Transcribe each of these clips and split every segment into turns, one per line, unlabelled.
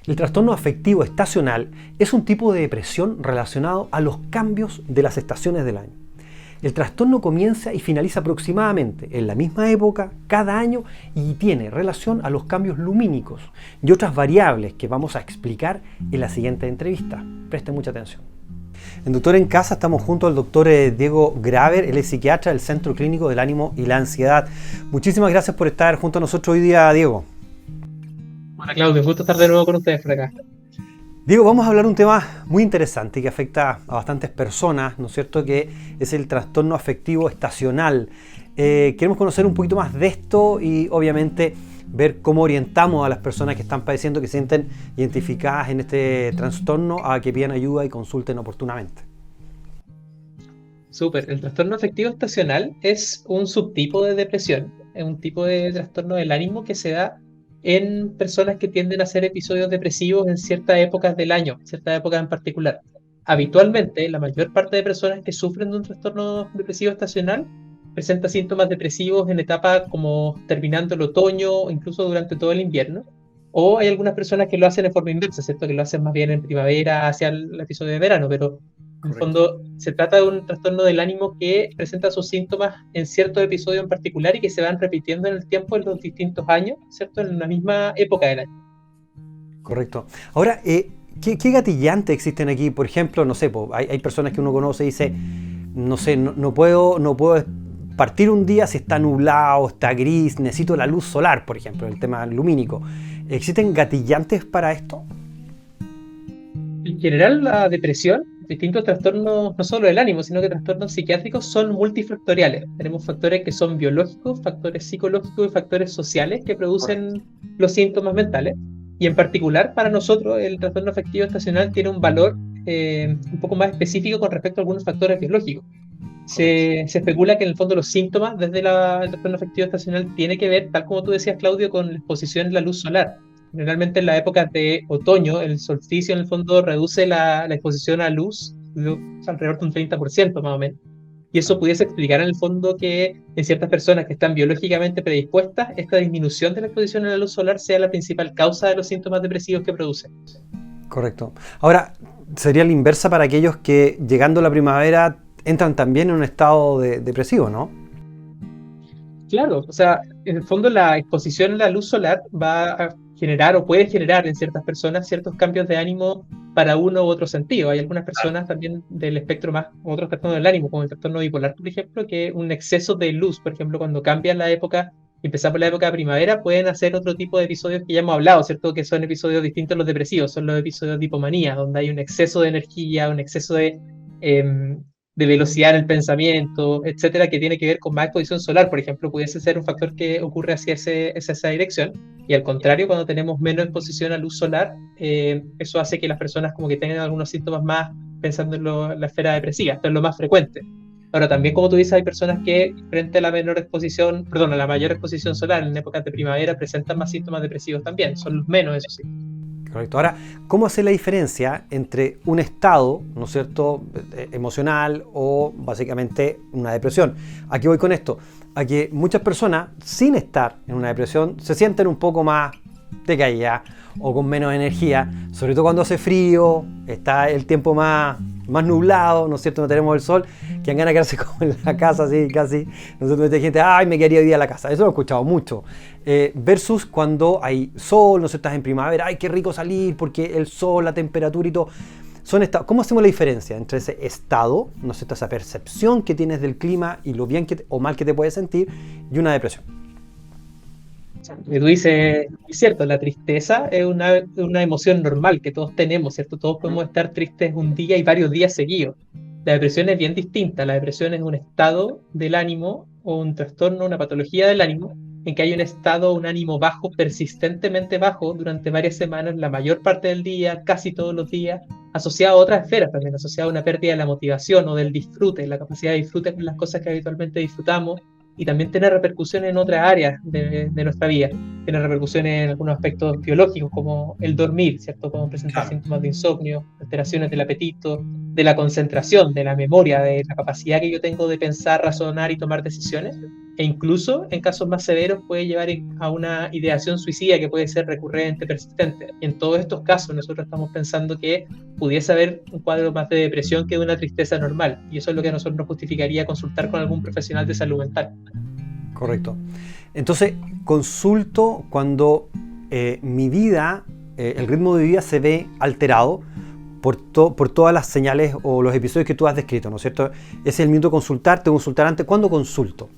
El trastorno afectivo estacional es un tipo de depresión relacionado a los cambios de las estaciones del año. El trastorno comienza y finaliza aproximadamente en la misma época cada año y tiene relación a los cambios lumínicos y otras variables que vamos a explicar en la siguiente entrevista. Presten mucha atención. En Doctor en Casa estamos junto al doctor Diego Graver, él es psiquiatra del Centro Clínico del Ánimo y la Ansiedad. Muchísimas gracias por estar junto a nosotros hoy día, Diego.
Hola Claudio, gusto estar de nuevo con ustedes por acá.
Diego, vamos a hablar de un tema muy interesante que afecta a bastantes personas, ¿no es cierto?, que es el trastorno afectivo estacional. Queremos conocer un poquito más de esto y obviamente ver cómo orientamos a las personas que están padeciendo, que se sienten identificadas en este trastorno, a que pidan ayuda y consulten oportunamente.
Súper, el trastorno afectivo estacional es un subtipo de depresión, es un tipo de trastorno del ánimo que se da en personas que tienden a hacer episodios depresivos en ciertas épocas del año, ciertas épocas en particular. Habitualmente, la mayor parte de personas que sufren de un trastorno depresivo estacional presenta síntomas depresivos en etapas como terminando el otoño o incluso durante todo el invierno. O hay algunas personas que lo hacen en forma inversa, ¿cierto? Que lo hacen más bien en primavera hacia el episodio de verano, pero en el fondo se trata de un trastorno del ánimo que presenta sus síntomas en ciertos episodios en particular y que se van repitiendo en el tiempo en los distintos años, ¿cierto? En la misma época del año.
Correcto. Ahora, ¿qué gatillantes existen aquí? Por ejemplo, no sé, hay personas que uno conoce y dice, no sé, no puedo partir un día si está nublado, está gris, necesito la luz solar, por ejemplo, el tema lumínico. ¿Existen gatillantes para esto?
En general, la depresión, distintos trastornos, no solo del ánimo, sino que trastornos psiquiátricos son multifactoriales. Tenemos factores que son biológicos, factores psicológicos y factores sociales que producen los síntomas mentales. Y en particular, para nosotros, el trastorno afectivo estacional tiene un valor un poco más específico con respecto a algunos factores biológicos. Se especula que en el fondo los síntomas desde el trastorno afectivo estacional tiene que ver, tal como tú decías, Claudio, con la exposición a la luz solar. Generalmente en la época de otoño, el solsticio en el fondo reduce la exposición a luz alrededor de un 30% más o menos. Y eso pudiese explicar en el fondo que en ciertas personas que están biológicamente predispuestas, esta disminución de la exposición a la luz solar sea la principal causa de los síntomas depresivos que producen.
Correcto. Ahora, sería la inversa para aquellos que llegando la primavera entran también en un estado depresivo, ¿no?
Claro, o sea, en el fondo la exposición a la luz solar va a generar o puede generar en ciertas personas ciertos cambios de ánimo para uno u otro sentido. Hay algunas personas también del espectro más, otros trastornos del ánimo, como el trastorno bipolar, por ejemplo, que un exceso de luz, por ejemplo, cuando cambia la época, empezamos la época de primavera, pueden hacer otro tipo de episodios que ya hemos hablado, ¿cierto? Que son episodios distintos a los depresivos, son los episodios de hipomanía, donde hay un exceso de energía, un exceso de velocidad en el pensamiento, etcétera, que tiene que ver con más exposición solar, por ejemplo, pudiese ser un factor que ocurre hacia esa dirección. Y al contrario, cuando tenemos menos exposición a luz solar, eso hace que las personas como que tengan algunos síntomas más pensando en la esfera depresiva. Esto es lo más frecuente. Ahora, también, como tú dices, hay personas que frente a la a la mayor exposición solar en épocas de primavera presentan más síntomas depresivos también. Son los menos, eso sí.
Correcto. Ahora, ¿cómo hacer la diferencia entre un estado, ¿no es cierto?, emocional o básicamente una depresión? ¿A qué voy con esto? A que muchas personas, sin estar en una depresión, se sienten un poco más decaídas o con menos energía, sobre todo cuando hace frío, está el tiempo más nublado, ¿no es cierto?, no tenemos el sol, que han ganas de quedarse como en la casa, así casi. Nosotros hay gente, ay, me quedaría hoy día a la casa. Eso lo he escuchado mucho. Versus cuando hay sol, no sé, estás en primavera, ay, qué rico salir porque el sol, la temperatura y todo. ¿Cómo hacemos la diferencia entre ese estado, no sé, esa percepción que tienes del clima y lo bien o mal que te puedes sentir, y una depresión?
Y tú dices, es cierto, la tristeza es una emoción normal que todos tenemos, ¿cierto? Todos podemos estar tristes un día y varios días seguidos. La depresión es bien distinta. La depresión es un estado del ánimo o un trastorno, una patología del ánimo, en que hay un estado, un ánimo bajo, persistentemente bajo, durante varias semanas, la mayor parte del día, casi todos los días, asociado a otras esferas también, asociado a una pérdida de la motivación o del disfrute, la capacidad de disfrute con las cosas que habitualmente disfrutamos, y también tiene repercusiones en otras áreas de nuestra vida. Tiene repercusiones en algunos aspectos biológicos, como el dormir, ¿cierto? Podemos presentar síntomas de insomnio, alteraciones del apetito, de la concentración, de la memoria, de la capacidad que yo tengo de pensar, razonar y tomar decisiones. e incluso en casos más severos puede llevar a una ideación suicida que puede ser recurrente, persistente. Y en todos estos casos nosotros estamos pensando que pudiese haber un cuadro más de depresión que de una tristeza normal, y eso es lo que a nosotros nos justificaría consultar con algún profesional de salud mental.
Correcto. Entonces, consulto cuando mi vida, el ritmo de vida se ve alterado por todas las señales o los episodios que tú has descrito, ¿no es cierto? Ese es el minuto de consultar, tengo que consultar antes. ¿Cuándo consulto?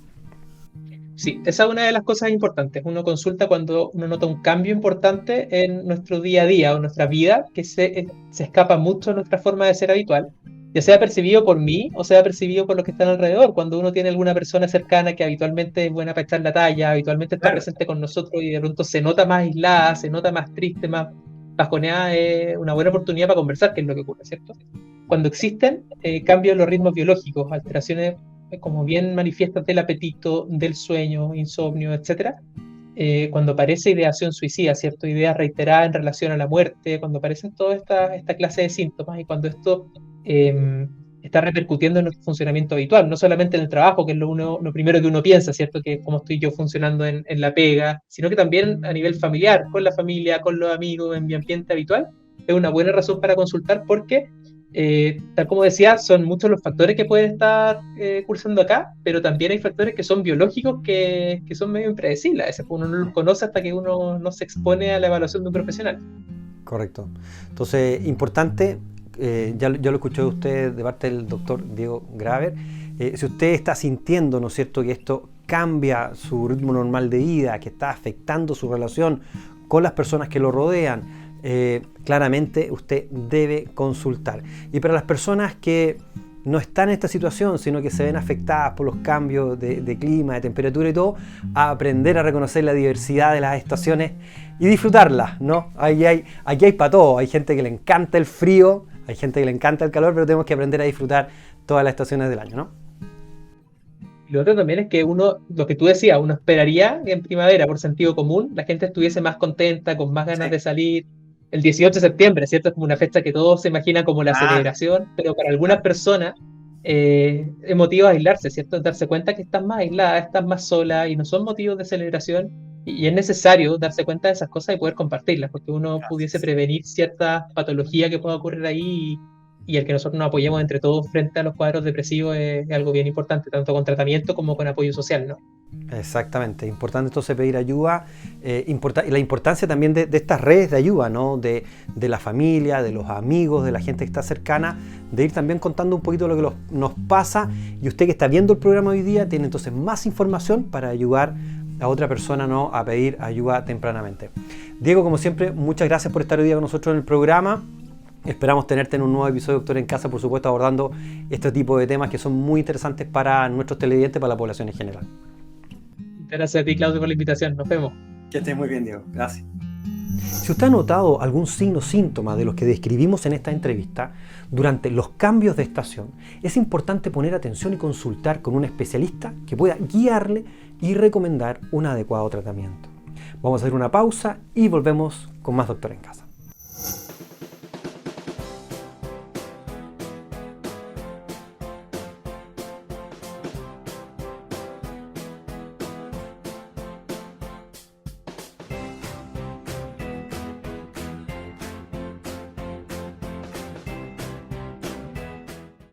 Sí, esa es una de las cosas importantes. Uno consulta cuando uno nota un cambio importante en nuestro día a día o nuestra vida que se escapa mucho de nuestra forma de ser habitual, ya sea percibido por mí o sea percibido por los que están alrededor. Cuando uno tiene alguna persona cercana que habitualmente es buena para echar la talla, habitualmente está presente con nosotros y de pronto se nota más aislada, se nota más triste, más bajoneada, es una buena oportunidad para conversar, que es lo que ocurre, ¿cierto? Cuando existen cambios en los ritmos biológicos, alteraciones como bien manifiestas del apetito, del sueño, insomnio, etcétera, cuando aparece ideación suicida, ¿cierto? Ideas reiteradas en relación a la muerte, cuando aparecen toda esta clase de síntomas y cuando esto está repercutiendo en nuestro funcionamiento habitual, no solamente en el trabajo, que es lo primero que uno piensa, ¿cierto? Que cómo estoy yo funcionando en la pega, sino que también a nivel familiar, con la familia, con los amigos, en mi ambiente habitual, es una buena razón para consultar porque tal como decía, son muchos los factores que pueden estar cursando acá, pero también hay factores que son biológicos que son medio impredecibles. A veces uno no los conoce hasta que uno no se expone a la evaluación de un profesional.
Correcto. Entonces, importante, ya lo escuché de usted de parte del doctor Diego Graver, si usted está sintiendo, ¿no es cierto?, que esto cambia su ritmo normal de vida, que está afectando su relación con las personas que lo rodean, claramente usted debe consultar. Y para las personas que no están en esta situación, sino que se ven afectadas por los cambios de clima, de temperatura y todo, a aprender a reconocer la diversidad de las estaciones y disfrutarlas, ¿no? Aquí hay para todo. Hay gente que le encanta el frío, hay gente que le encanta el calor, pero tenemos que aprender a disfrutar todas las estaciones del año, ¿no?
Lo otro también es que lo que tú decías, uno esperaría que en primavera, por sentido común, la gente estuviese más contenta, con más ganas de salir. El 18 de septiembre, ¿cierto? Es como una fecha que todos se imaginan como la celebración, pero para algunas personas es motivo de aislarse, ¿cierto? Darse cuenta que estás más aislada, estás más sola y no son motivos de celebración. Y es necesario darse cuenta de esas cosas y poder compartirlas, porque uno pudiese prevenir cierta patología que pueda ocurrir ahí y el que nosotros nos apoyemos entre todos frente a los cuadros depresivos es algo bien importante, tanto con tratamiento como con apoyo social, ¿no?
Exactamente, importante entonces pedir ayuda, y la importancia también de estas redes de ayuda, ¿no? De la familia, de los amigos, de la gente que está cercana, de ir también contando un poquito lo que nos pasa, y usted que está viendo el programa hoy día tiene entonces más información para ayudar a otra persona, ¿no?, a pedir ayuda tempranamente. Diego, como siempre, muchas gracias por estar hoy día con nosotros en el programa. Esperamos tenerte en un nuevo episodio de Doctor en Casa, por supuesto, abordando este tipo de temas que son muy interesantes para nuestros televidentes, para la población en general.
Gracias a ti, Claudio, por la invitación. Nos vemos.
Que estés muy bien, Diego. Gracias. Si usted ha notado algún signo o síntoma de los que describimos en esta entrevista durante los cambios de estación, es importante poner atención y consultar con un especialista que pueda guiarle y recomendar un adecuado tratamiento. Vamos a hacer una pausa y volvemos con más Doctor en Casa.